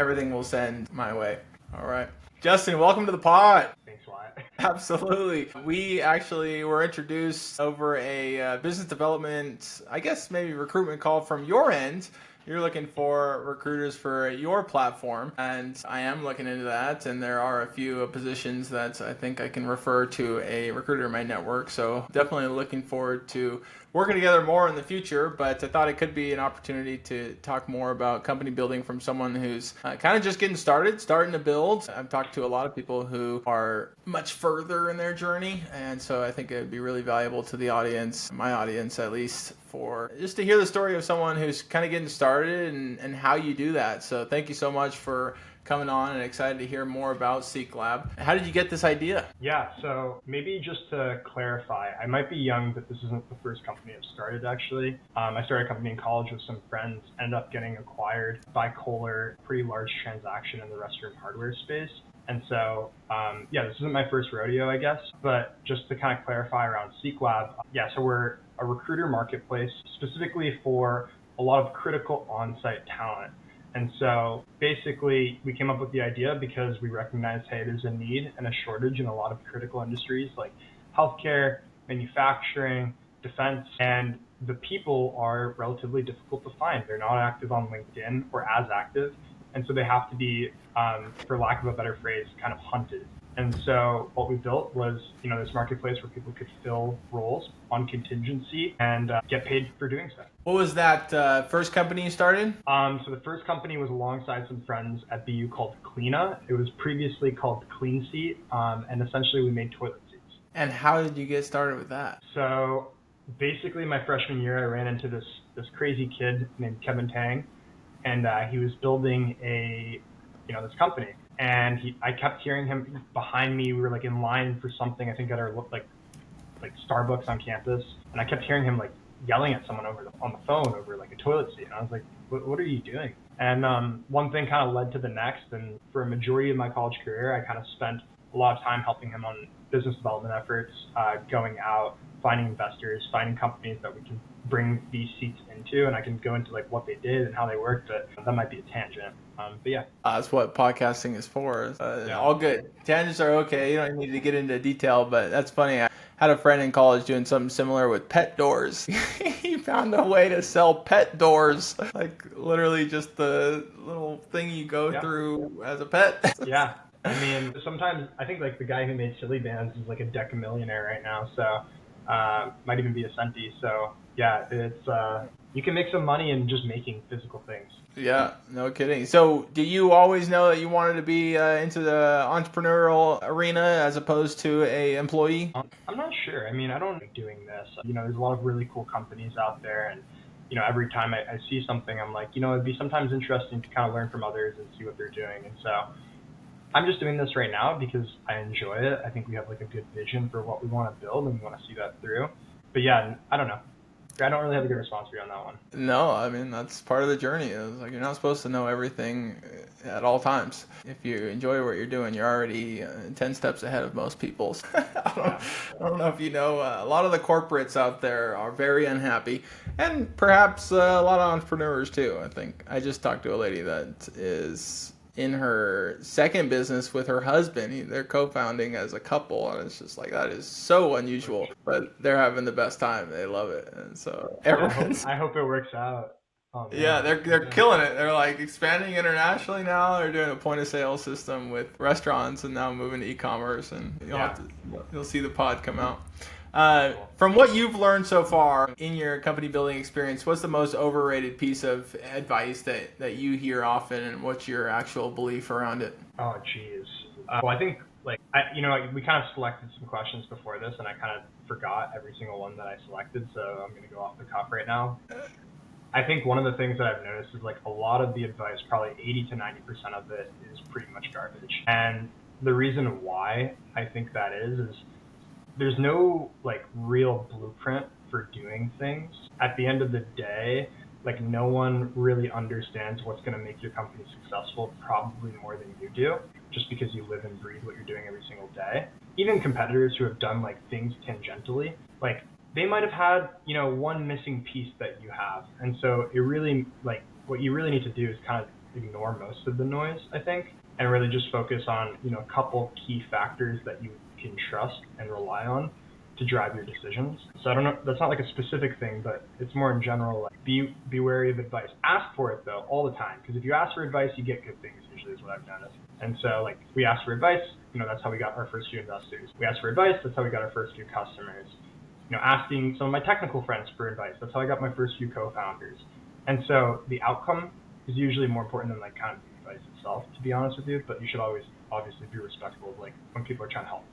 everything will send my way. All right. Justin, welcome to the pod. Thanks, Wyatt. Absolutely. We actually were introduced over a business development, I guess maybe recruitment call from your end. You're looking for recruiters for your platform, and I am looking into that, and there are a few positions that I think I can refer to a recruiter in my network, so definitely looking forward to working together more in the future, but I thought it could be an opportunity to talk more about company building from someone who's kind of just getting started, starting to build. I've talked to a lot of people who are much further in their journey, and so I think it would be really valuable to the audience, my audience at least, for just to hear the story of someone who's kind of getting started and how you do that. So thank you so much for coming on, and excited to hear more about SeekLab. How did you get this idea? Yeah, so maybe just to clarify, I might be young, but this isn't the first company I've started actually. I started a company in college with some friends, ended up getting acquired by Kohler, pretty large transaction in the restroom hardware space. And so, this isn't my first rodeo, I guess, but just to kind of clarify around SeekLab, so we're a recruiter marketplace specifically for a lot of critical on-site talent. And so basically we came up with the idea because we recognized, hey, there's a need and a shortage in a lot of critical industries like healthcare, manufacturing, defense, and the people are relatively difficult to find. They're not active on LinkedIn or as active. And so they have to be, for lack of a better phrase, kind of hunted. And so what we built was, this marketplace where people could fill roles on contingency and get paid for doing so. What was that first company you started? So the first company was alongside some friends at BU called Cleana. It was previously called Clean Seat, and essentially we made toilet seats. And how did you get started with that? So basically my freshman year, I ran into this crazy kid named Kevin Tang, and he was building this company. And I kept hearing him behind me. We were like in line for something, I think at our like Starbucks on campus. And I kept hearing him like yelling at someone on the phone over like a toilet seat. And I was like, what are you doing? And one thing kind of led to the next. And for a majority of my college career, I kind of spent a lot of time helping him on business development efforts, going out, finding investors, finding companies that we can bring these seats into. And I can go into like what they did and how they worked, but that might be a tangent. But yeah. That's what podcasting is for. All good. Tangents are okay. You don't need to get into detail, but that's funny. I had a friend in college doing something similar with pet doors. He found a way to sell pet doors, like literally just the little thing you go through as a pet. Yeah. I mean, sometimes I think like the guy who made Silly Bands is like a decamillionaire right now. So might even be a centie. So yeah, it's you can make some money in just making physical things. Yeah, no kidding. So did you always know that you wanted to be into the entrepreneurial arena as opposed to a employee? I'm not sure. I mean, I don't like doing this. There's a lot of really cool companies out there, and every time I see something, I'm like, it'd be sometimes interesting to kind of learn from others and see what they're doing. And so I'm just doing this right now because I enjoy it. I think we have like a good vision for what we want to build, and we want to see that through. But yeah, I don't know. I don't really have a good response for you on that one. No, I mean, that's part of the journey. It's like you're not supposed to know everything at all times. If you enjoy what you're doing, you're already 10 steps ahead of most people. I don't know if you know, a lot of the corporates out there are very unhappy, and perhaps a lot of entrepreneurs too. I think I just talked to a lady that is in her second business with her husband. They're co-founding as a couple, and it's just like, that is so unusual, but they're having the best time. They love it. And so I hope it works out. Yeah, they're killing it. They're like expanding internationally now. They're doing a point of sale system with restaurants and now moving to e-commerce, and you'll see the pod come out. From what you've learned so far in your company building experience, what's the most overrated piece of advice that you hear often, and what's your actual belief around it? Oh, geez. Well, I think we kind of selected some questions before this, and I kind of forgot every single one that I selected, so I'm going to go off the cuff right now. I think one of the things that I've noticed is like a lot of the advice, probably 80 to 90% of it is pretty much garbage. And the reason why I think that is there's no like real blueprint for doing things. At the end of the day, like no one really understands what's going to make your company successful, probably more than you do, just because you live and breathe what you're doing every single day. Even competitors who have done like things tangentially, like they might have had, one missing piece that you have. And so it really, like, what you really need to do is kind of ignore most of the noise, I think, and really just focus on, a couple key factors that you can trust and rely on to drive your decisions. So I don't know, that's not like a specific thing, but it's more in general, like be wary of advice. Ask for it though, all the time, because if you ask for advice, you get good things usually is what I've noticed. And so like we ask for advice, that's how we got our first few investors. We asked for advice, that's how we got our first few customers. Asking some of my technical friends for advice, that's how I got my first few co-founders. And so the outcome is usually more important than like kind of the advice itself, to be honest with you, but you should always obviously be respectful of like when people are trying to help.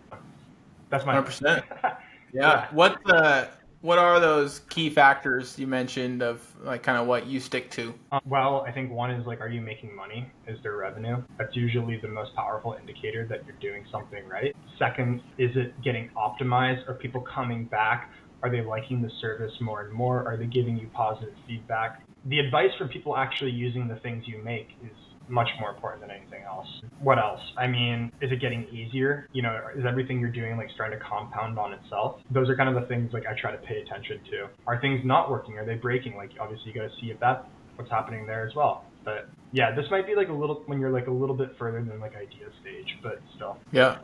That's my 100%. Yeah. What are those key factors you mentioned of like kind of what you stick to? Well, I think one is like, are you making money? Is there revenue? That's usually the most powerful indicator that you're doing something right. Second, is it getting optimized? Are people coming back? Are they liking the service more and more? Are they giving you positive feedback? The advice from people actually using the things you make is much more important than anything else. What else? I mean, is it getting easier? Is everything you're doing like starting to compound on itself? Those are kind of the things like I try to pay attention to. Are things not working? Are they breaking? Like obviously you got to see if that's what's happening there as well. But yeah, this might be like a little when you're like a little bit further than like idea stage, but still. Yeah.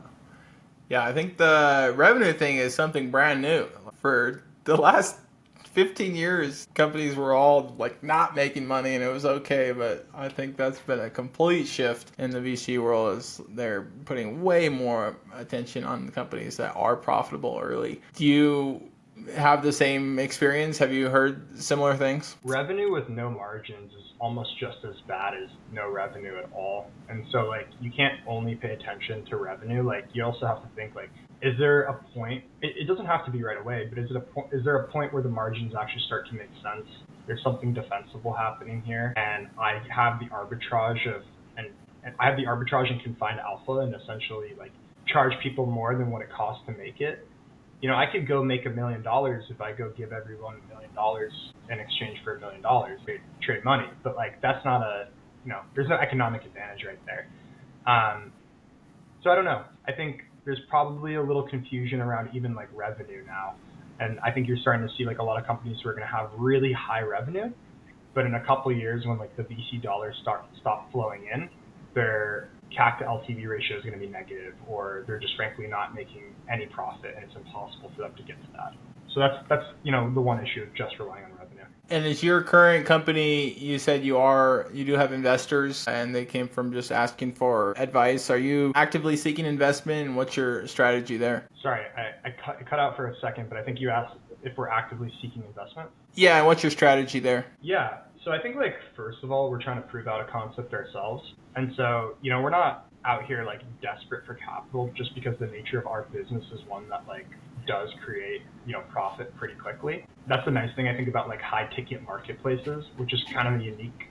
Yeah, I think the revenue thing is something brand new. For the last 15 years, companies were all like not making money and it was okay, but I think that's been a complete shift in the VC world as they're putting way more attention on the companies that are profitable early. Do you have the same experience? Have you heard similar things? Revenue with no margins is almost just as bad as no revenue at all. And so like you can't only pay attention to revenue. Like you also have to think like, is there a point? It doesn't have to be right away, but is there a point where the margins actually start to make sense? There's something defensible happening here, and I have the arbitrage and can find alpha and essentially like charge people more than what it costs to make it. I could go make $1 million if I go give everyone $1 million in exchange for $1 million. Trade money, but like that's not there's no economic advantage right there. So I don't know. I think there's probably a little confusion around even like revenue now. And I think you're starting to see like a lot of companies who are going to have really high revenue, but in a couple of years when like the VC dollars stop flowing in, their CAC to LTV ratio is going to be negative, or they're just frankly not making any profit and it's impossible for them to get to that. So that's the one issue of just relying on revenue. And is your current company, you said you do have investors and they came from just asking for advice. Are you actively seeking investment and what's your strategy there? Sorry, I cut out for a second, but I think you asked if we're actively seeking investment. Yeah, and what's your strategy there? Yeah, so I think like first of all, we're trying to prove out a concept ourselves. And so, we're not out here like desperate for capital just because the nature of our business is one that like does create, profit pretty quickly. That's the nice thing I think about like high ticket marketplaces, which is kind of a unique,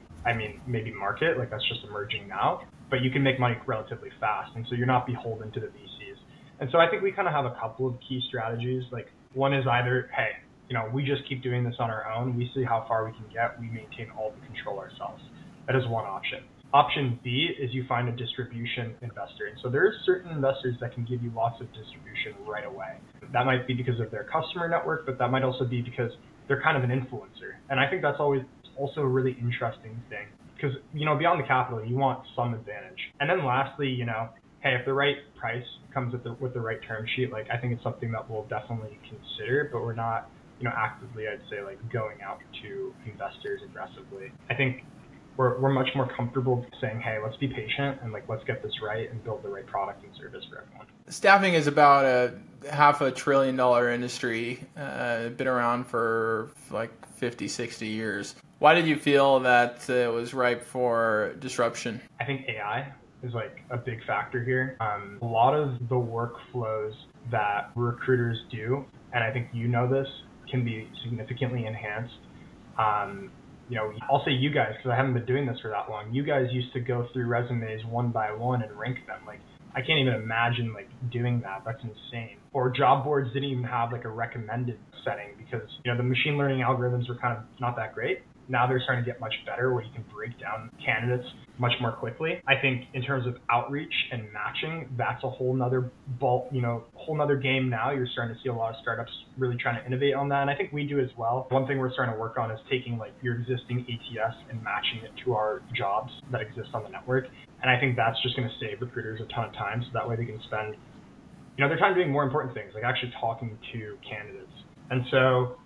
maybe market, like that's just emerging now, but you can make money relatively fast. And so you're not beholden to the VCs. And so I think we kind of have a couple of key strategies. Like one is either, hey, we just keep doing this on our own. We see how far we can get. We maintain all the control ourselves. That is one option. Option B is you find a distribution investor. And so there are certain investors that can give you lots of distribution right away. That might be because of their customer network, but that might also be because they're kind of an influencer. And I think that's always also a really interesting thing because, beyond the capital, you want some advantage. And then lastly, hey, if the right price comes with the right term sheet, like I think it's something that we'll definitely consider, but we're not, actively, I'd say, like going out to investors aggressively. I think we're much more comfortable saying, hey, let's be patient and like let's get this right and build the right product and service for everyone. Staffing is about a $500 billion industry, been around for like 50, 60 years. Why did you feel that it was ripe for disruption? I think AI is like a big factor here. A lot of the workflows that recruiters do, and I think this, can be significantly enhanced. I'll say you guys, because I haven't been doing this for that long. You guys used to go through resumes one by one and rank them. Like, I can't even imagine like doing that. That's insane. Or job boards didn't even have like a recommended setting because, the machine learning algorithms were kind of not that great. now they're starting to get much better where you can break down candidates much more quickly. I think in terms of outreach and matching, that's a whole nother whole nother game now. You're starting to see a lot of startups really trying to innovate on that. And I think we do as well. One thing we're starting to work on is taking like your existing ATS and matching it to our jobs that exist on the network. And I think that's just going to save recruiters a ton of time. So that way they can spend, their time doing more important things, like actually talking to candidates. And so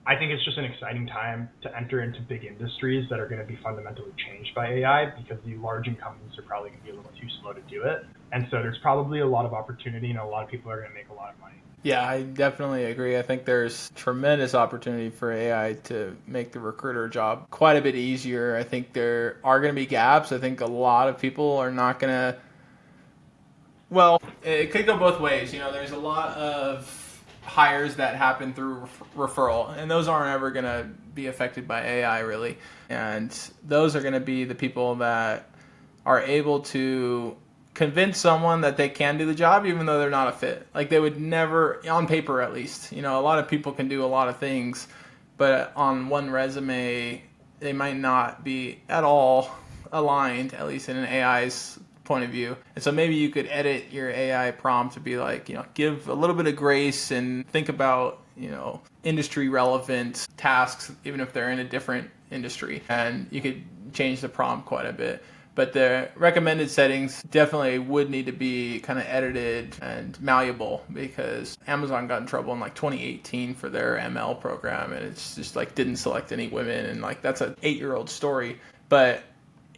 I think it's just an exciting time to enter into big industries that are going to be fundamentally changed by AI, because the large incumbents are probably going to be a little too slow to do it. And so there's probably a lot of opportunity, and a lot of people are going to make a lot of money. Yeah, I definitely agree. I think there's tremendous opportunity for AI to make the recruiter job quite a bit easier. I think there are going to be gaps. I think a lot of people are not going to, well, it could go both ways. There's a lot of hires that happen through referral, and those aren't ever going to be affected by AI really. And those are going to be the people that are able to convince someone that they can do the job even though they're not a fit. Like they would never, on paper at least, a lot of people can do a lot of things, but on one resume they might not be at all aligned, at least in an AI's point of view. And so maybe you could edit your AI prompt to be like, give a little bit of grace and think about, industry relevant tasks, even if they're in a different industry. And you could change the prompt quite a bit. But the recommended settings definitely would need to be kind of edited and malleable, because Amazon got in trouble in like 2018 for their ML program, and it's just like didn't select any women, and like that's an 8-year-old story. But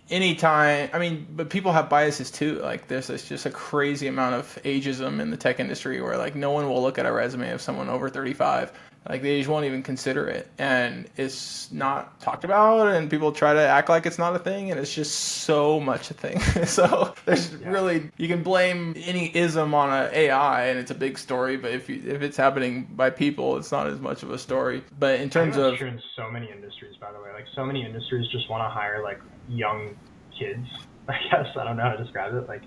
but people have biases too. Like there's just a crazy amount of ageism in the tech industry where like no one will look at a resume of someone over 35. Like they just won't even consider it, and it's not talked about, and people try to act like it's not a thing, and it's just so much a thing. So there's really, you can blame any ism on an AI and it's a big story, but if it's happening by people, it's not as much of a story. But in terms of, true in so many industries, by the way, like so many industries just want to hire like young kids, I guess. I don't know how to describe it. Like,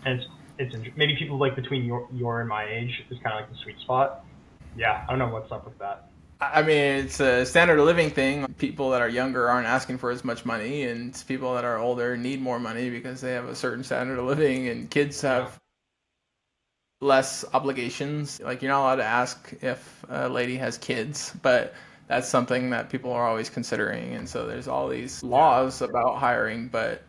and it's maybe people like between your and my age is kind of like the sweet spot. Yeah, I don't know what's up with that. I mean, it's a standard of living thing. People that are younger aren't asking for as much money, and people that are older need more money because they have a certain standard of living, and kids have less obligations. Like you're not allowed to ask if a lady has kids, but that's something that people are always considering. And so there's all these laws about hiring, but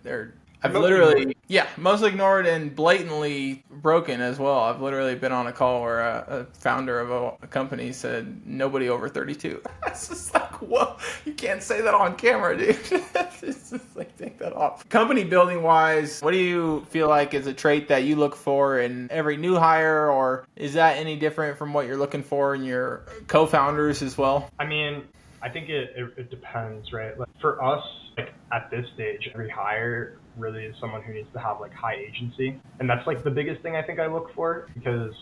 I've literally, mostly ignored and blatantly broken as well. I've literally been on a call where a founder of a company said nobody over 32. It's just like, whoa, you can't say that on camera, dude. It's just like, take that off. Company building wise, what do you feel like is a trait that you look for in every new hire, or is that any different from what you're looking for in your co-founders as well? I mean, I think it depends, right? Like for us, like at this stage, every hire really is someone who needs to have like high agency. And that's like the biggest thing I think I look for, because,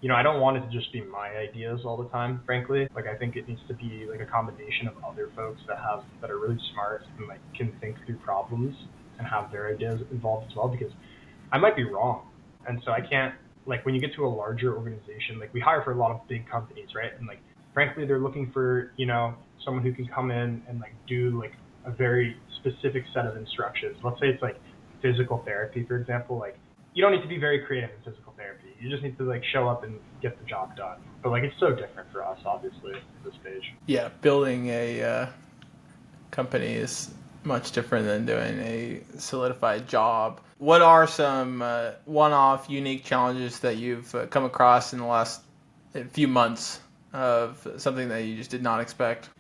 I don't want it to just be my ideas all the time, frankly. Like I think it needs to be like a combination of other folks that are really smart and like can think through problems and have their ideas involved as well, because I might be wrong. And so I can't, like when you get to a larger organization, like we hire for a lot of big companies, right? And like, frankly, they're looking for, someone who can come in and like do like a very specific set of instructions. Let's say it's like physical therapy, for example. Like you don't need to be very creative in physical therapy. You just need to like show up and get the job done. But like it's so different for us, obviously, at this stage. Yeah, building a company is much different than doing a solidified job. What are some one-off unique challenges that you've come across in the last few months of something that you just did not expect?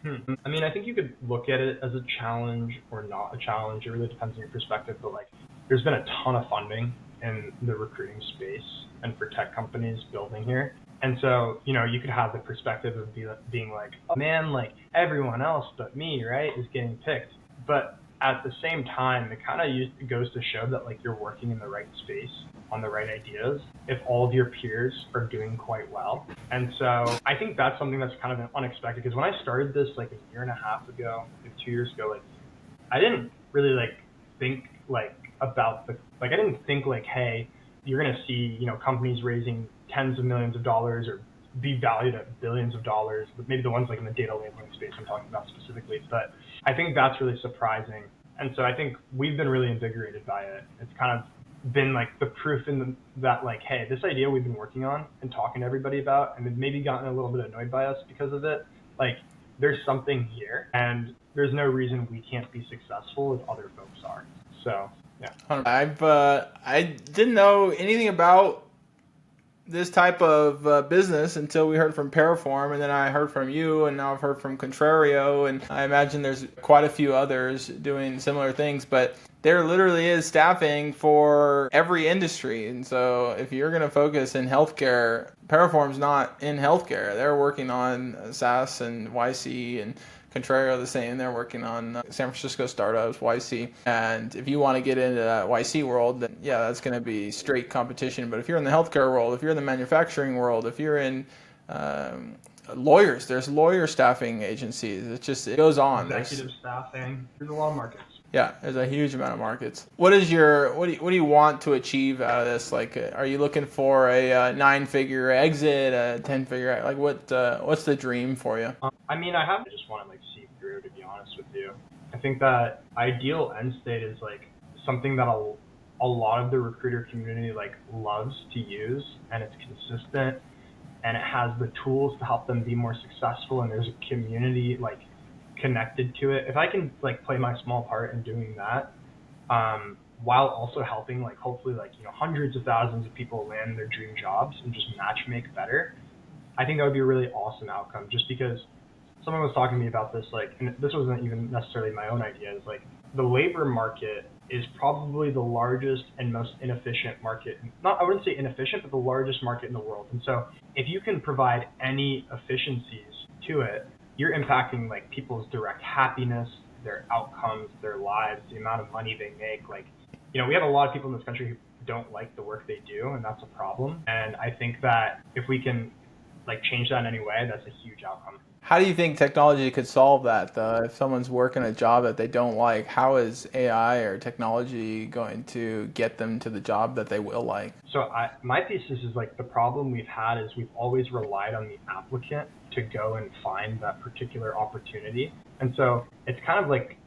I mean, I think you could look at it as a challenge or not a challenge. It really depends on your perspective. But like, there's been a ton of funding in the recruiting space and for tech companies building here. And so, you could have the perspective of being like, oh man, like everyone else but me, right, is getting picked. But at the same time, it kind of goes to show that like you're working in the right space on the right ideas if all of your peers are doing quite well. And so I think that's something that's kind of unexpected, because when I started this like a year and a half ago, like 2 years ago, like I didn't really like think like about I didn't think like, hey, you're going to see, companies raising tens of millions of dollars or be valued at billions of dollars, but maybe the ones like in the data labeling space I'm talking about specifically. But I think that's really surprising. And so I think we've been really invigorated by it. It's kind of been like the proof that like, hey, this idea we've been working on and talking to everybody about, and we've maybe gotten a little bit annoyed by us because of it. Like, there's something here, and there's no reason we can't be successful if other folks are. So, yeah. I didn't know anything about this type of business until we heard from Paraform, and then I heard from you, and now I've heard from Contrario, and I imagine there's quite a few others doing similar things, but there literally is staffing for every industry. And so if you're going to focus in healthcare, Paraform's not in healthcare. They're working on SaaS and YC, and Contrario the same. They're working on San Francisco startups, YC. And if you want to get into that YC world, then yeah, that's going to be straight competition. But if you're in the healthcare world, if you're in the manufacturing world, if you're in lawyers, there's lawyer staffing agencies. It goes on. Executive staffing. There's a lot of markets. Yeah, there's a huge amount of markets. What do you want to achieve out of this? Like, are you looking for a 9-figure exit, a 10-figure? Like, what's the dream for you? I just want to like see through, to be honest with you. I think that ideal end state is like something that a lot of the recruiter community like loves to use, and it's consistent, and it has the tools to help them be more successful, and there's a community like connected to it. If I can like play my small part in doing that, while also helping like hopefully like hundreds of thousands of people land their dream jobs and just match make better, I think that would be a really awesome outcome. Just because someone was talking to me about this, like, and this wasn't even necessarily my own idea, is like the labor market is probably the largest and most inefficient market. I wouldn't say inefficient, but the largest market in the world. And so if you can provide any efficiencies to it, you're impacting like people's direct happiness, their outcomes, their lives, the amount of money they make. Like, we have a lot of people in this country who don't like the work they do, and that's a problem. And I think that if we can like change that in any way, that's a huge outcome. How do you think technology could solve that, though? If someone's working a job that they don't like, how is AI or technology going to get them to the job that they will like? So my thesis is like the problem we've had is we've always relied on the applicant to go and find that particular opportunity. And so it's kind of like,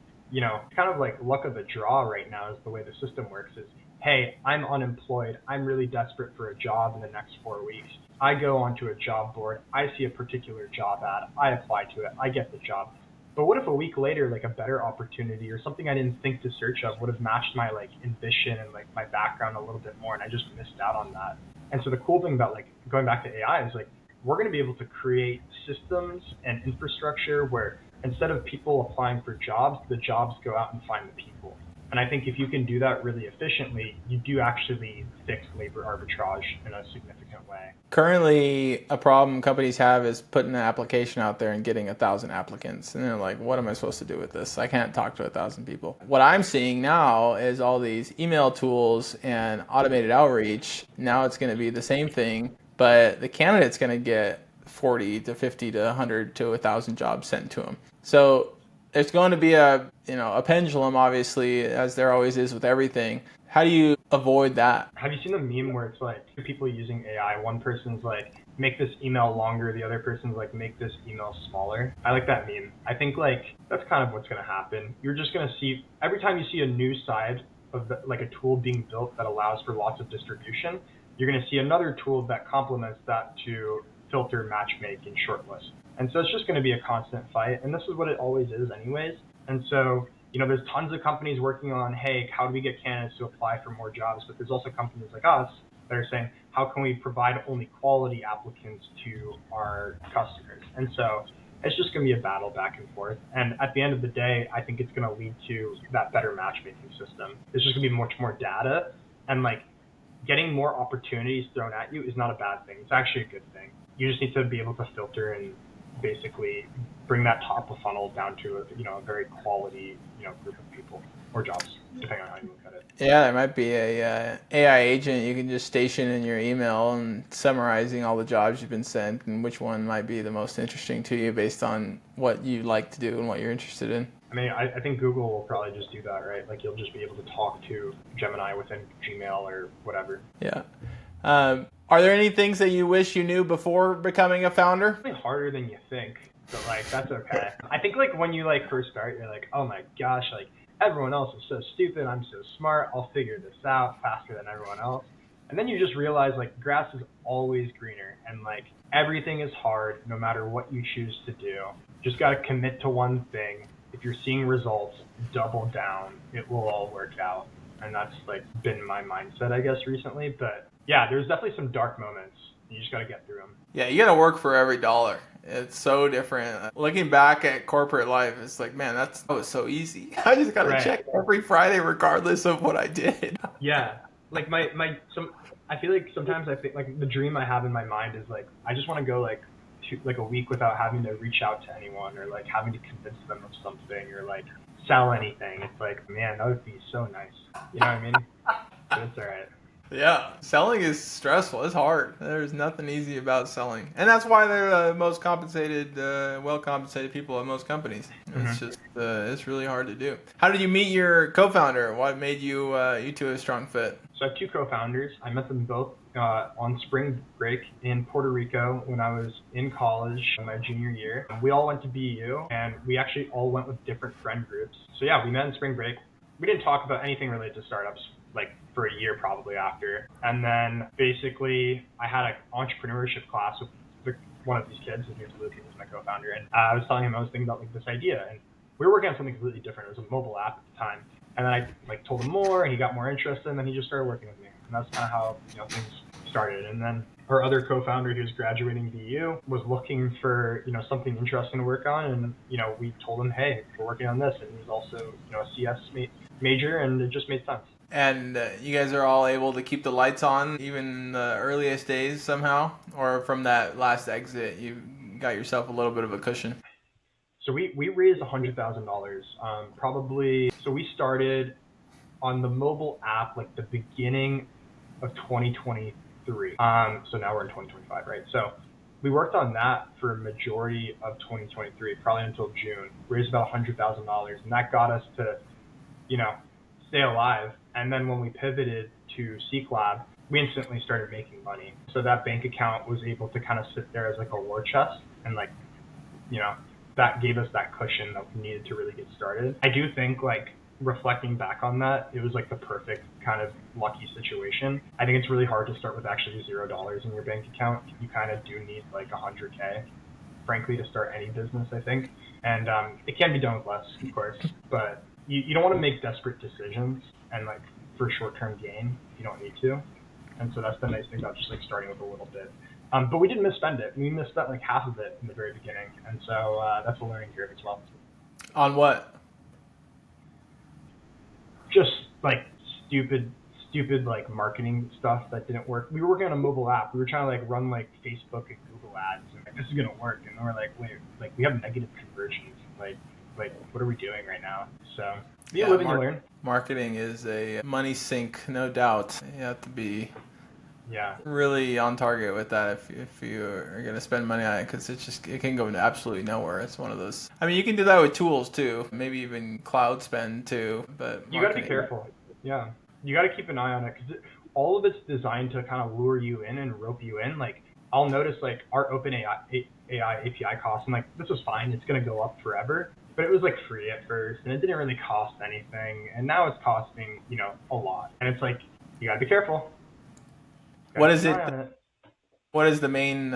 luck of the draw right now is the way the system works is, hey, I'm unemployed. I'm really desperate for a job in the next 4 weeks. I go onto a job board. I see a particular job ad. I apply to it. I get the job. But what if a week later, like a better opportunity or something I didn't think to search of would have matched my like ambition and like my background a little bit more, and I just missed out on that. And so the cool thing about like going back to AI is like we're going to be able to create systems and infrastructure where instead of people applying for jobs, the jobs go out and find the people. And I think if you can do that really efficiently, you do actually fix labor arbitrage in a significant way. Currently, a problem companies have is putting an application out there and getting 1,000 applicants. And they're like, what am I supposed to do with this? I can't talk to 1,000 people. What I'm seeing now is all these email tools and automated outreach. Now it's going to be the same thing, but the candidate's going to get 40 to 50 to 100 to 1,000 jobs sent to them. So there's going to be a pendulum, obviously, as there always is with everything. How do you avoid that? Have you seen the meme where it's like two people using AI? One person's like, make this email longer. The other person's like, make this email smaller. I like that meme. I think like that's kind of what's going to happen. You're just going to see every time you see a new side of like a tool being built that allows for lots of distribution, you're going to see another tool that complements that to filter, match make, and shortlist. And so it's just going to be a constant fight. And this is what it always is anyways. And so, there's tons of companies working on, hey, how do we get candidates to apply for more jobs? But there's also companies like us that are saying, how can we provide only quality applicants to our customers? And so it's just going to be a battle back and forth. And at the end of the day, I think it's going to lead to that better matchmaking system. It's just going to be much more data. And like getting more opportunities thrown at you is not a bad thing. It's actually a good thing. You just need to be able to filter and basically bring that top of funnel down to a very quality group of people or jobs, depending on how you look at it. Yeah, there might be a AI agent you can just station in your email and summarizing all the jobs you've been sent and which one might be the most interesting to you based on what you like to do and what you're interested in. I mean, I think Google will probably just do that, right? Like you'll just be able to talk to Gemini within Gmail or whatever. Yeah. Are there any things that you wish you knew before becoming a founder? It's harder than you think, but like that's okay. I think like when you like first start, you're like, oh my gosh, like everyone else is so stupid. I'm so smart. I'll figure this out faster than everyone else. And then you just realize like grass is always greener, and like everything is hard no matter what you choose to do. Just got to commit to one thing. If you're seeing results, double down. It will all work out. And that's like been my mindset, I guess, recently. But yeah, there's definitely some dark moments. You just got to get through them. Yeah, you got to work for every dollar. It's so different. Looking back at corporate life, it's like, man, that was so easy. I just got to check every Friday regardless of what I did. Yeah. Like I feel like sometimes I think like the dream I have in my mind is like, I just want to go like a week without having to reach out to anyone or like having to convince them of something or like sell anything. It's like, man, that would be so nice. You know what I mean? But it's all right. Yeah, selling is stressful. It's hard. There's nothing easy about selling. And that's why they're the most compensated, well-compensated people at most companies. It's just, it's really hard to do. How did you meet your co-founder? What made you two a strong fit? So I have two co-founders. I met them both on spring break in Puerto Rico when I was in college in my junior year. We all went to BU, and we actually all went with different friend groups. So yeah, we met in spring break. We didn't talk about anything related to startups like for a year probably after. And then basically I had an entrepreneurship class with one of these kids. His name's Luke. He was my co-founder. And I was telling him I was thinking about like this idea, and we were working on something completely different. It was a mobile app at the time. And then I like told him more, and he got more interested, and then he just started working with me. And that's kind of how things started. And then our other co-founder, who's graduating BU, was looking for something interesting to work on, and we told him, hey, we're working on this, and he's also a CS major, and it just made sense. And you guys are all able to keep the lights on even in the earliest days somehow, or from that last exit, you got yourself a little bit of a cushion? So we raised $100,000, probably. So we started on the mobile app like the beginning of 2023. So now we're in 2025, right? So we worked on that for a majority of 2023, probably until June. Raised about $100,000, and that got us to, stay alive. And then when we pivoted to SeekLab, we instantly started making money. So that bank account was able to kind of sit there as like a war chest, and like, that gave us that cushion that we needed to really get started. I do think like reflecting back on that, it was like the perfect kind of lucky situation. I think it's really hard to start with actually $0 in your bank account. You kind of do need like $100K, frankly, to start any business, I think. And it can be done with less, of course, but you don't want to make desperate decisions and like for short-term gain if you don't need to. And so that's the nice thing about just like starting with a little bit. But we didn't misspend it. We misspent like half of it in the very beginning. And so that's a learning curve as well. On what? Just like stupid like marketing stuff that didn't work. We were working on a mobile app. We were trying to like run like Facebook and Google ads, and like, this is gonna work. And we're like, wait, like we have negative conversions. Like what are we doing right now? So live and you learn. Marketing is a money sink, no doubt. You have to be really on target with that if you are going to spend money on it, because it can go into absolutely nowhere. It's one of those. I mean, you can do that with tools too, maybe even cloud spend too, but you got to be careful. Yeah, you got to keep an eye on it, because all of it's designed to kind of lure you in and rope you in. Like I'll notice like our OpenAI API costs, and like this is fine, it's going to go up forever. But it was like free at first, and it didn't really cost anything, and now it's costing a lot. And it's like you gotta be careful. What is it? What is the main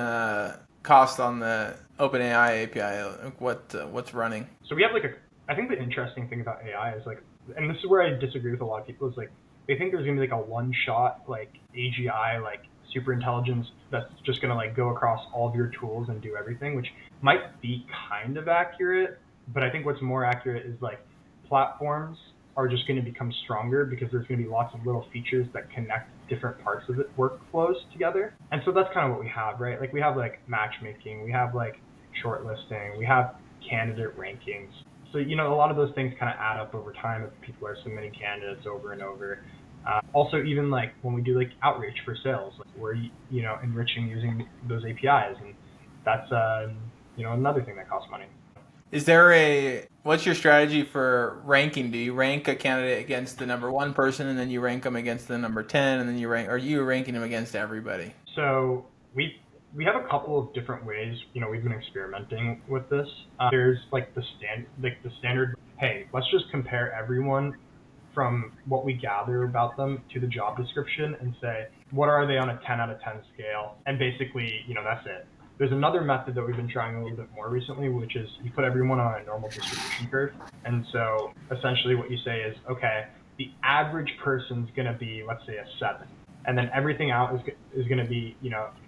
cost on the OpenAI API? What's running? So we have like I think the interesting thing about AI is like, and this is where I disagree with a lot of people, is like they think there's gonna be like a one-shot like AGI like super intelligence that's just gonna like go across all of your tools and do everything, which might be kind of accurate. But I think what's more accurate is like platforms are just going to become stronger because there's going to be lots of little features that connect different parts of it workflows together. And so that's kind of what we have, right? Like we have like matchmaking, we have like shortlisting, we have candidate rankings. So, a lot of those things kind of add up over time if people are submitting candidates over and over. Also, even like when we do like outreach for sales, like we're, enriching using those APIs. And that's, another thing that costs money. What's your strategy for ranking? Do you rank a candidate against the number one person, and then you rank them against the number 10, and then are you ranking them against everybody? So we have a couple of different ways. We've been experimenting with this. There's like the standard. Hey, let's just compare everyone from what we gather about them to the job description and say, what are they on a 10 out of 10 scale? And basically, that's it. There's another method that we've been trying a little bit more recently, which is you put everyone on a normal distribution curve. And so essentially what you say is, okay, the average person's going to be, let's say, a 7. And then everything out is going to be,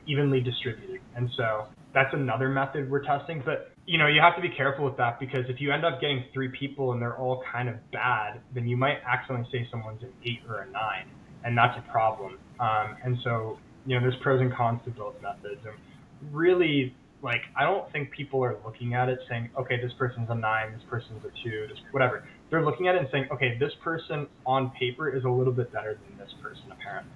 evenly distributed. And so that's another method we're testing. But, you have to be careful with that, because if you end up getting 3 people and they're all kind of bad, then you might accidentally say someone's an 8 or a 9. And that's a problem. And so, there's pros and cons to both methods. And really, I don't think people are looking at it saying, okay, this person's a 9, this person's a 2, whatever. They're looking at it and saying, okay, this person on paper is a little bit better than this person, apparently.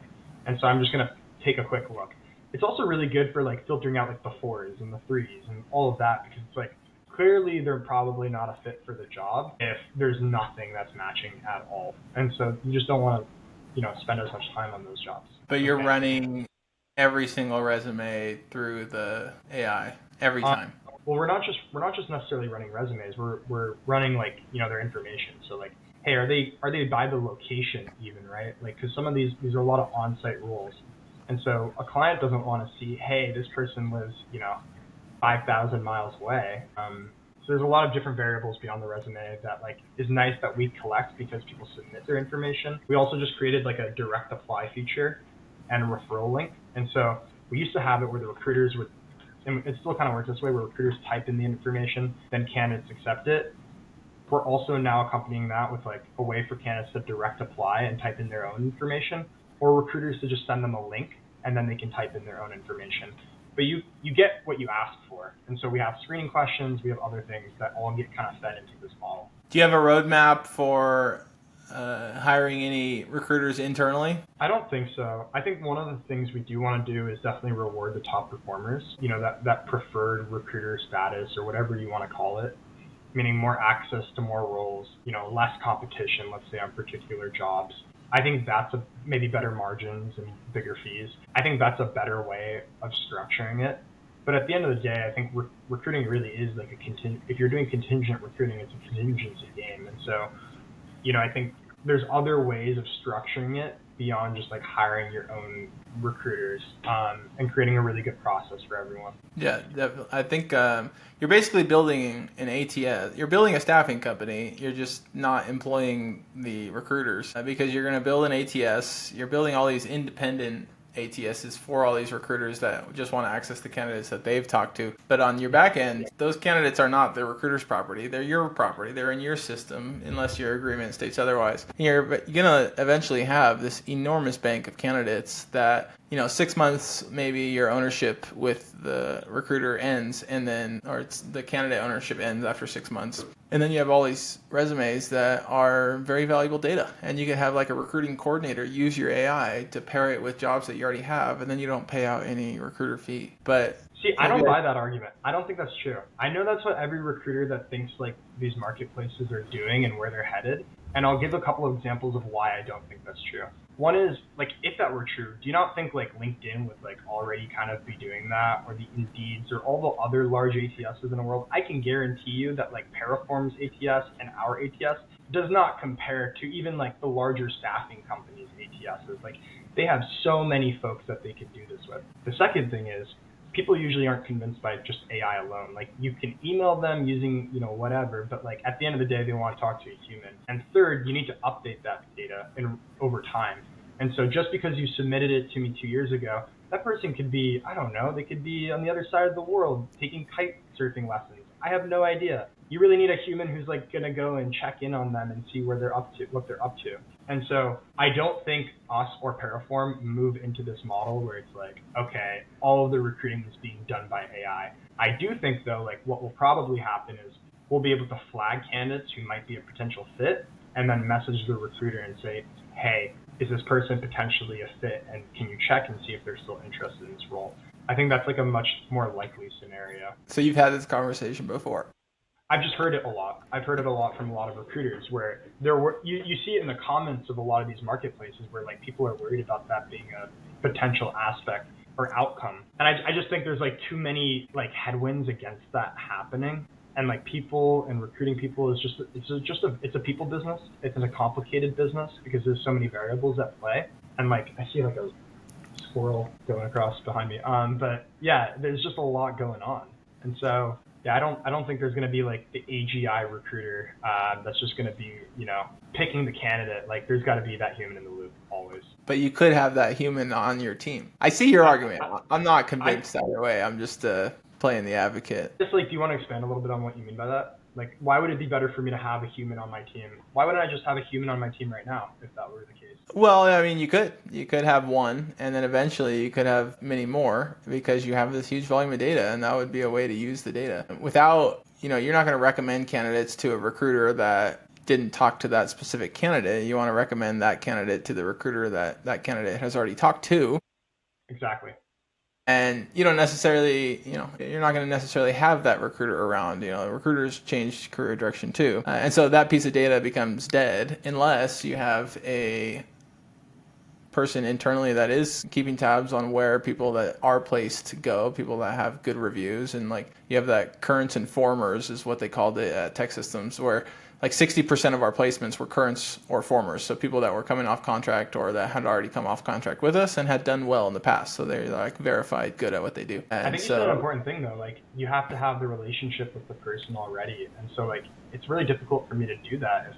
And so I'm just going to take a quick look. It's also really good for filtering out the 4s and the 3s and all of that, because it's clearly they're probably not a fit for the job if there's nothing that's matching at all. And so you just don't want to, spend as much time on those jobs. But you're running every single resume through the AI every time. Well, we're not just necessarily running resumes. We're running their information. So hey, are they by the location even, right? Because some of these are a lot of on-site roles. And so a client doesn't want to see, hey, this person lives, 5,000 miles away. So there's a lot of different variables beyond the resume that is nice that we collect because people submit their information. We also just created a direct apply feature and a referral link. And so we used to have it where the recruiters would, and it still kind of works this way, where recruiters type in the information, then candidates accept it. We're also now accompanying that with a way for candidates to direct apply and type in their own information, or recruiters to just send them a link and then they can type in their own information. But you get what you ask for. And so we have screening questions, we have other things that all get kind of fed into this model. Do you have a roadmap for hiring any recruiters internally? I don't think so. I think one of the things we do want to do is definitely reward the top performers, that preferred recruiter status or whatever you want to call it, meaning more access to more roles, less competition, let's say, on particular jobs. I think that's maybe better margins and bigger fees. I think that's a better way of structuring it. But at the end of the day, I think recruiting really is if you're doing contingent recruiting, it's a contingency game. And so, I think there's other ways of structuring it beyond just hiring your own recruiters and creating a really good process for everyone. Yeah, I think you're basically building an ATS. You're building a staffing company. You're just not employing the recruiters because you're going to build an ATS. You're building all these independent ATSs for all these recruiters that just want to access the candidates that they've talked to. But on your back end, those candidates are not the recruiter's property. They're your property. They're in your system unless your agreement states otherwise. You're going to eventually have this enormous bank of candidates that, 6 months, maybe your ownership with the recruiter ends or it's the candidate ownership ends after 6 months. And then you have all these resumes that are very valuable data. And you can have a recruiting coordinator use your AI to pair it with jobs that you already have, and then you don't pay out any recruiter fee. But see, I don't buy that argument. I don't think that's true. I know that's what every recruiter that thinks these marketplaces are doing and where they're headed. And I'll give a couple of examples of why I don't think that's true. One is, if that were true, do you not think LinkedIn would already kind of be doing that, or the Indeeds or all the other large ATSs in the world? I can guarantee you that Paraform's ATS and our ATS does not compare to even the larger staffing companies' ATSs. They have so many folks that they could do this with. The second thing is, people usually aren't convinced by just AI alone. You can email them using, whatever, but at the end of the day, they want to talk to a human. And third, you need to update that data over time. And so just because you submitted it to me 2 years ago, that person could be, I don't know, they could be on the other side of the world taking kite surfing lessons. I have no idea. You really need a human who's going to go and check in on them and see where they're up to, what they're up to. And so I don't think us or Paraform move into this model where it's okay, all of the recruiting is being done by AI. I do think though, what will probably happen is we'll be able to flag candidates who might be a potential fit and then message the recruiter and say, hey, is this person potentially a fit? And can you check and see if they're still interested in this role? I think that's a much more likely scenario. So you've had this conversation before? I've just heard it a lot. I've heard it a lot from a lot of recruiters where you see it in the comments of a lot of these marketplaces where people are worried about that being a potential aspect or outcome. And I just think there's like too many like headwinds against that happening. And like people and recruiting people is it's a people business. It's a complicated business because there's so many variables at play. And like I see like a squirrel going across behind me. But yeah, there's just a lot going on. And so yeah, I don't think there's going to be like the AGI recruiter that's just going to be, picking the candidate. Like there's got to be that human in the loop always. But you could have that human on your team. I see your argument. I'm not convinced either way. I'm just playing the advocate. Just like, do you want to expand a little bit on what you mean by that? Like, why would it be better for me to have a human on my team? Why wouldn't I just have a human on my team right now if that were the case? Well, I mean, you could have one, and then eventually you could have many more because you have this huge volume of data, and that would be a way to use the data. Without, you're not going to recommend candidates to a recruiter that didn't talk to that specific candidate. You want to recommend that candidate to the recruiter that candidate has already talked to. Exactly. And you don't necessarily, you're not going to necessarily have that recruiter around. Recruiters change career direction too. And so that piece of data becomes dead unless you have a person internally that is keeping tabs on where people that are placed go, people that have good reviews. And like you have that currents and formers is what they call the tech systems, where like 60% of our placements were currents or formers. So people that were coming off contract or that had already come off contract with us and had done well in the past. So they're like verified good at what they do. And I think it's an important thing though. Like you have to have the relationship with the person already. And so like, it's really difficult for me to do that if,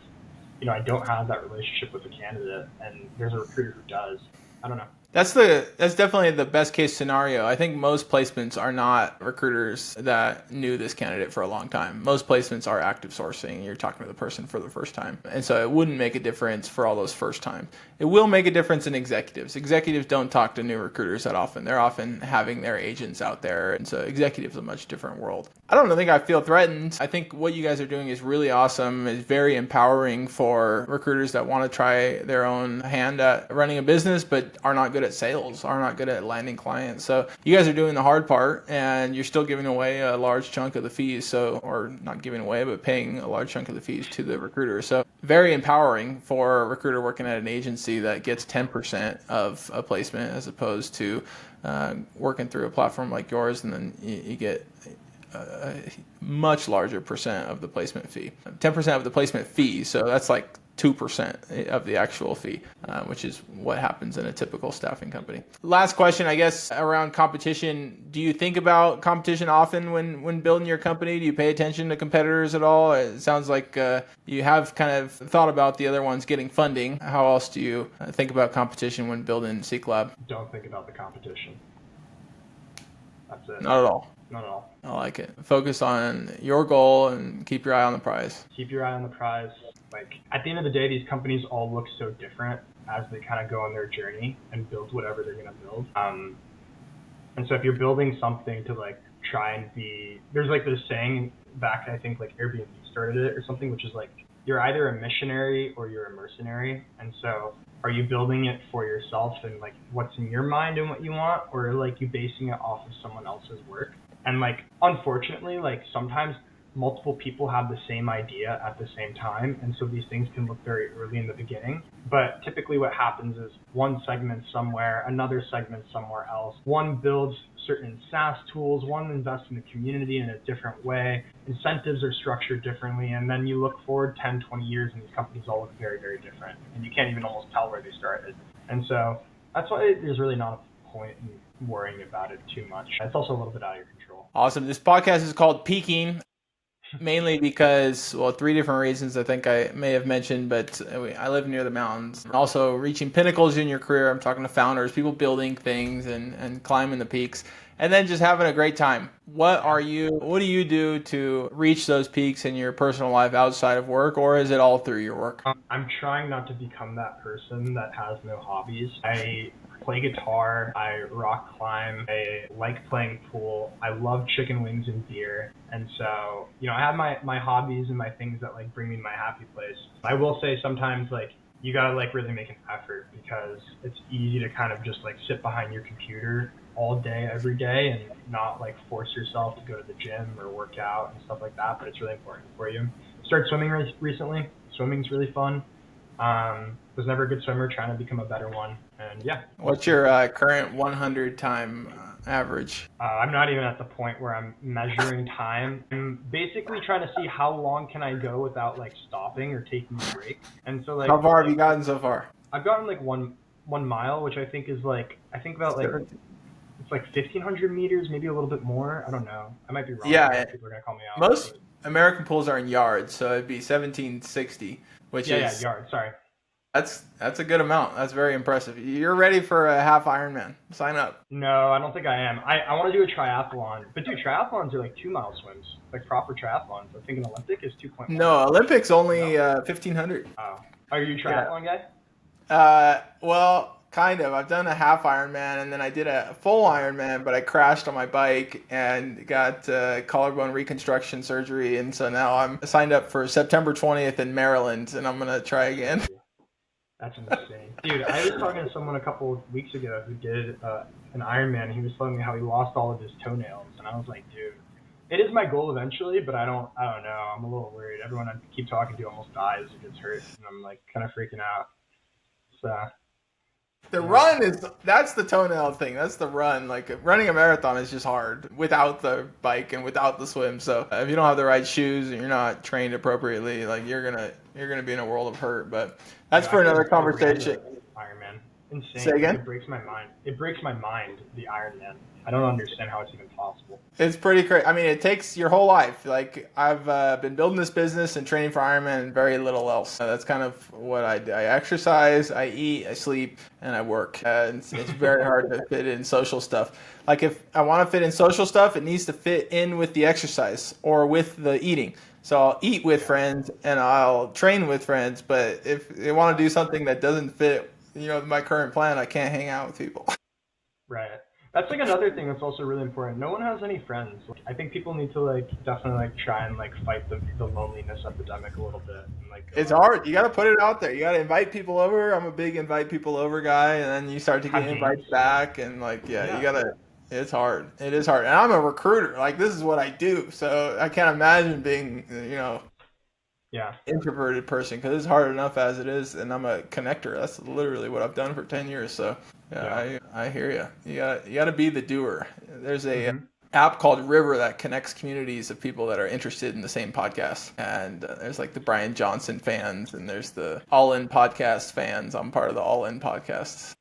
I don't have that relationship with the candidate and there's a recruiter who does. I don't know. That's definitely the best case scenario. I think most placements are not recruiters that knew this candidate for a long time. Most placements are active sourcing. You're talking to the person for the first time. And so it wouldn't make a difference for all those first time. It will make a difference in executives. Executives don't talk to new recruiters that often. They're often having their agents out there. And so executives are a much different world. I don't think I feel threatened. I think what you guys are doing is really awesome. It's very empowering for recruiters that want to try their own hand at running a business, but are not good at sales, are not good at landing clients. So you guys are doing the hard part and you're still giving away a large chunk of the fees. Or not giving away, but paying a large chunk of the fees to the recruiter. So very empowering for a recruiter working at an agency that gets 10% of a placement as opposed to working through a platform like yours. And then you get a much larger percent of the placement fee, 10% of the placement fee. So that's like 2% of the actual fee, which is what happens in a typical staffing company. Last question, I guess, around competition. Do you think about competition often when building your company? Do you pay attention to competitors at all? It sounds like you have kind of thought about the other ones getting funding. How else do you think about competition when building SeekLab? Don't think about the competition. That's it. Not at all. Not at all. I like it. Focus on your goal and keep your eye on the prize. Keep your eye on the prize. Like at the end of the day, these companies all look so different as they kind of go on their journey and build whatever they're going to build. And so if you're building something to like try and be, there's like this saying back, I think like Airbnb started it or something, which is like, you're either a missionary or you're a mercenary. And so are you building it for yourself and like what's in your mind and what you want, or like you basing it off of someone else's work? And like, unfortunately, like sometimes multiple people have the same idea at the same time. And so these things can look very early in the beginning. But typically what happens is one segment somewhere, another segment somewhere else. One builds certain SaaS tools, one invests in the community in a different way. Incentives are structured differently. And then you look forward 10, 20 years and these companies all look very, very different. And you can't even almost tell where they started. And so that's why there's really not a point in worrying about it too much. It's also a little bit out of your control. Awesome. This podcast is called Peaking. Mainly because, well, 3 different reasons I think I may have mentioned, but I live near the mountains. Also, reaching pinnacles in your career. I'm talking to founders, people building things and climbing the peaks, and then just having a great time. What do you do to reach those peaks in your personal life outside of work, or is it all through your work? I'm trying not to become that person that has no hobbies. I play guitar, I rock climb, I like playing pool, I love chicken wings and beer. And so, I have my hobbies and my things that like bring me to my happy place. I will say sometimes like you gotta like really make an effort because it's easy to kind of just like sit behind your computer all day, every day and not like force yourself to go to the gym or work out and stuff like that, but it's really important for you. Started swimming recently. Swimming's really fun. Was never a good swimmer, trying to become a better one. And yeah. What's your current 100 time average? I'm not even at the point where I'm measuring time. I'm basically trying to see how long can I go without like stopping or taking a break. And so like, How far have you gotten so far? I've gotten like one mile, which I think is like, I think about like, it's like 1,500 meters, maybe a little bit more. I don't know. I might be wrong. Yeah, People are gonna call me out. most American pools are in yards, so it'd be 1760, which is yards. Sorry. that's a good amount. That's very impressive. You're ready for a half Ironman. Sign up. No, I don't think I am. I want to do a triathlon, but dude, triathlons are like 2-mile swims, like proper triathlons. I think an Olympic is 2.1. No, Olympics only 1,500. Oh, are you a triathlon guy? Well, kind of. I've done a half Ironman, and then I did a full Ironman, but I crashed on my bike and got collarbone reconstruction surgery, and so now I'm signed up for September 20th in Maryland, and I'm gonna try again. That's insane. Dude, I was talking to someone a couple of weeks ago who did an Ironman, and he was telling me how he lost all of his toenails, and I was like, dude, it is my goal eventually, but I don't know. I'm a little worried. Everyone I keep talking to almost dies or gets hurt, and I'm like kind of freaking out. So The run that's the toenail thing. That's the run. Like running a marathon is just hard without the bike and without the swim. So if you don't have the right shoes and you're not trained appropriately, like you're gonna be in a world of hurt. But that's for another conversation. Ironman, insane. Say again? It breaks my mind. The Ironman. I don't understand how it's even possible. It's pretty crazy. I mean, it takes your whole life. Like I've been building this business and training for Ironman and very little else. That's kind of what I do. I exercise, I eat, I sleep, and I work. And it's very hard to fit in social stuff. Like if I want to fit in social stuff, it needs to fit in with the exercise or with the eating. So I'll eat with friends and I'll train with friends. But if they want to do something that doesn't fit, my current plan, I can't hang out with people. Right. That's like another thing that's also really important. No one has any friends. Like, I think people need to definitely try and fight the loneliness epidemic a little bit. And, it's hard. You got to put it out there. You got to invite people over. I'm a big invite people over guy, and then you start to get invites back, and you got to. It's hard. It is hard, and I'm a recruiter. This is what I do, so I can't imagine being introverted person because it's hard enough as it is, and I'm a connector. That's literally what I've done for 10 years. So I hear you. You got to be the doer. There's a app called River that connects communities of people that are interested in the same podcast. And there's the Brian Johnson fans, and there's the All In Podcast fans. I'm part of the All In Podcasts.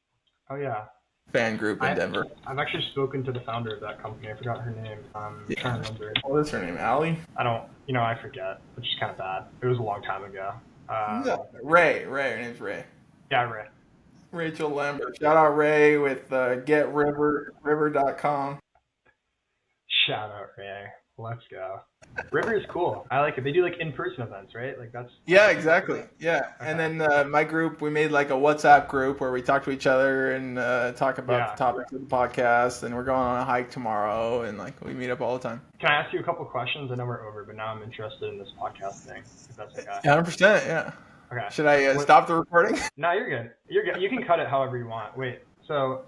Oh yeah. Fan group in Denver. I've actually spoken to the founder of that company. I forgot her name. I'm trying to remember. What is her name? Allie? I forget, which is kind of bad. It was a long time ago. Ray. Her name's Ray. Yeah, Ray. Rachel Lambert. Shout out Ray with GetRiver.com. Shout out Ray. Let's go. River is cool. I like it. They do in-person events, right? Yeah, exactly. Yeah. Okay. And then my group, we made a WhatsApp group where we talk to each other and talk about the topics of the podcast. And we're going on a hike tomorrow, and we meet up all the time. Can I ask you a couple questions? I know we're over, but now I'm interested in this podcast thing. If that's okay. 100%. Yeah. Okay. Should I stop the recording? No, you're good. You're good. You can cut it however you want. Wait. So,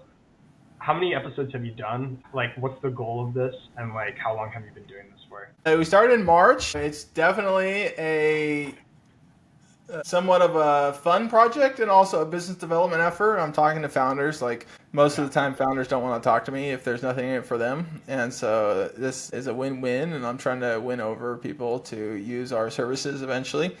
how many episodes have you done? What's the goal of this? And how long have you been doing this for? We started in March. It's definitely a somewhat of a fun project and also a business development effort. I'm talking to founders. Most of the time, founders don't want to talk to me if there's nothing in it for them. And so this is a win-win, and I'm trying to win over people to use our services eventually.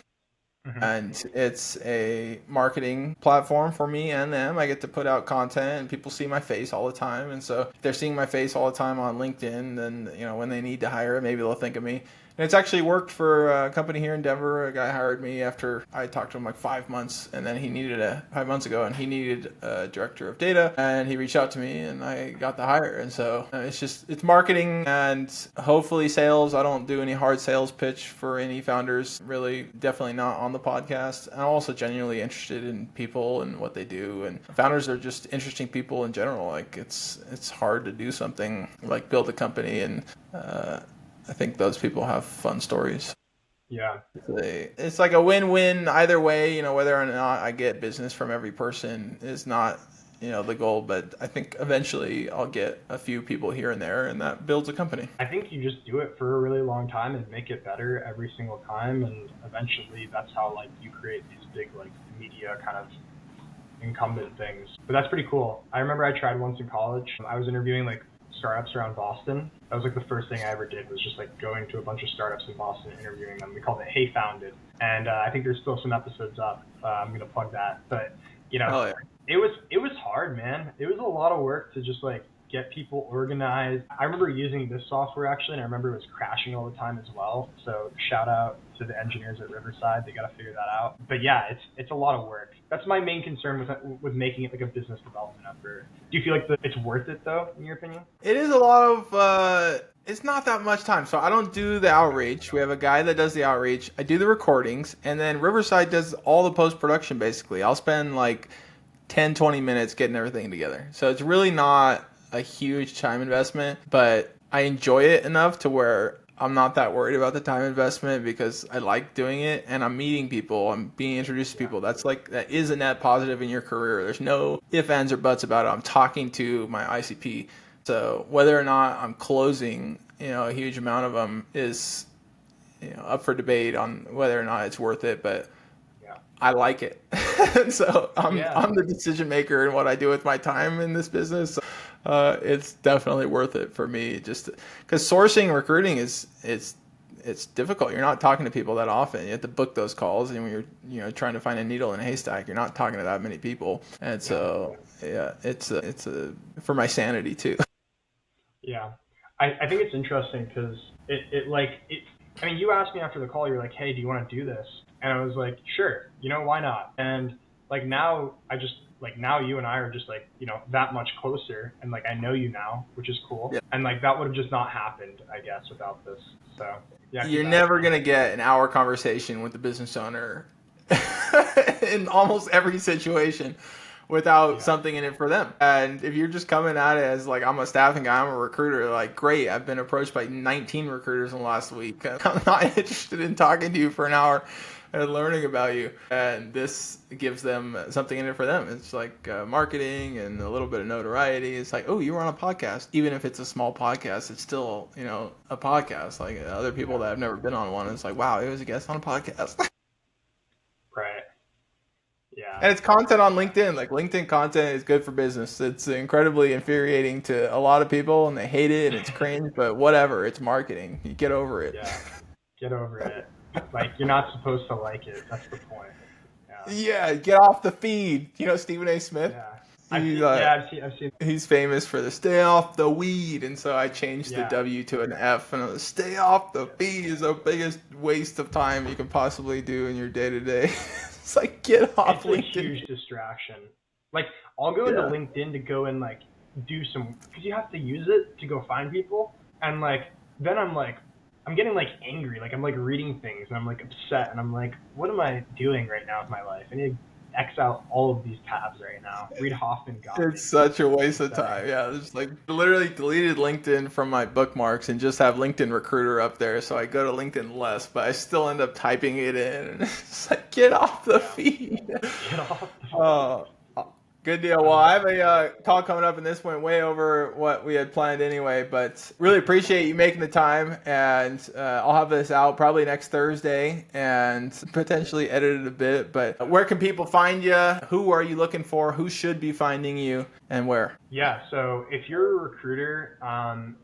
Mm-hmm. And it's a marketing platform for me and them. I get to put out content and people see my face all the time. And so if they're seeing my face all the time on LinkedIn, then, when they need to hire, maybe they'll think of me. And it's actually worked for a company here in Denver. A guy hired me after I talked to him 5 months, and then he needed 5 months ago, and he needed a director of data, and he reached out to me, and I got the hire. And so it's marketing and hopefully sales. I don't do any hard sales pitch for any founders, really, definitely not on the podcast. I'm also genuinely interested in people and what they do, and founders are just interesting people in general. It's hard to do something like build a company, and I think those people have fun stories. Yeah. It's a win-win either way, whether or not I get business from every person is not, the goal, but I think eventually I'll get a few people here and there, and that builds a company. I think you just do it for a really long time and make it better every single time, and eventually that's how you create these big media kind of incumbent things. But that's pretty cool. I remember I tried once in college. I was interviewing like startups around Boston. That was like the first thing I ever did, was just like going to a bunch of startups in Boston and interviewing them. We called it Hey Founded. And I think there's still some episodes up. I'm going to plug that. But, you know, Oh, yeah. it was hard, man. It was a lot of work to just like get people organized. I remember using this software actually, and I remember it was crashing all the time as well. So shout out to the engineers at Riverside. They got to figure that out. But yeah, it's a lot of work. That's my main concern with making it like a business development effort. Do you feel like it's worth it though, in your opinion? It is a lot of, it's not that much time. So I don't do the outreach. We have a guy that does the outreach. I do the recordings, and then Riverside does all the post-production basically. I'll spend like 10, 20 minutes getting everything together. So it's really not a huge time investment, but I enjoy it enough to where I'm not that worried about the time investment, because I like doing it and I'm meeting people. I'm being introduced to people. That is a net positive in your career. There's no ifs, ands, or buts about it. I'm talking to my ICP. So whether or not I'm closing, a huge amount of them is, up for debate on whether or not it's worth it. But I like it. So I'm the decision maker in what I do with my time in this business. It's definitely worth it for me, just because sourcing and recruiting it's difficult. You're not talking to people that often. You have to book those calls, and when you're trying to find a needle in a haystack, you're not talking to that many people. And so it's for my sanity too. Yeah, I think it's interesting because I mean, you asked me after the call, you're like, hey, do you want to do this? And I was like, sure, why not? And like now now you and I are just like, that much closer, and like I know you now, which is cool. Yeah. And like that would have just not happened, I guess, without this. So yeah. You're never going to get an hour conversation with the business owner in almost every situation without something in it for them. And if you're just coming at it as like, I'm a staffing guy, I'm a recruiter, like, great, I've been approached by 19 recruiters in the last week. I'm not interested in talking to you for an hour and learning about you. And this gives them something in it for them. It's like marketing and a little bit of notoriety. It's like, oh, you were on a podcast. Even if it's a small podcast, it's still, a podcast. Like other people that have never been on one, it's like, wow, he was a guest on a podcast. Right. Yeah. And it's content on LinkedIn. Like, LinkedIn content is good for business. It's incredibly infuriating to a lot of people, and they hate it, and it's cringe, but whatever. It's marketing. You get over it. Yeah. Get over it. Like, you're not supposed to like it. That's the point. Yeah, get off the feed. Stephen A. Smith? Yeah. I've seen. He's famous for the stay off the weed, and so I changed the W to an F, and it was stay off the feed is the biggest waste of time you can possibly do in your day-to-day. It's like, get off LinkedIn. It's a huge distraction. Like, I'll go into LinkedIn to go and like do some, because you have to use it to go find people, and like then I'm getting like angry, like I'm like reading things and I'm like upset, and I'm like, what am I doing right now with my life? I need to X out all of these tabs right now. Read Hoffman got me. It's such a waste of time. Yeah, it's like literally deleted LinkedIn from my bookmarks and just have LinkedIn Recruiter up there, so I go to LinkedIn less, but I still end up typing it in. And it's like, get off the feed. Get off the feed. Oh, good deal. Well, I have a call coming up, and this went way over what we had planned anyway, but really appreciate you making the time, and I'll have this out probably next Thursday and potentially edit it a bit. But where can people find you? Who are you looking for? Who should be finding you, and where? Yeah, so if you're a recruiter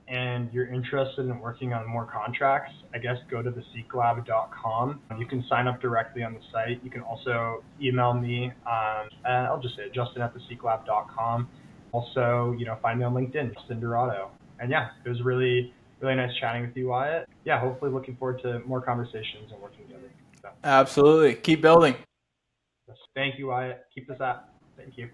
and you're interested in working on more contracts, I guess go to the SeekLab.com. You can sign up directly on the site. You can also email me. I'll just say Justin@theseeklab.com. Also, find me on LinkedIn, Justin DiRaddo. And yeah, it was really, really nice chatting with you, Wyatt. Yeah, hopefully looking forward to more conversations and working together. So. Absolutely. Keep building. Thank you, Wyatt. Keep this up. Thank you.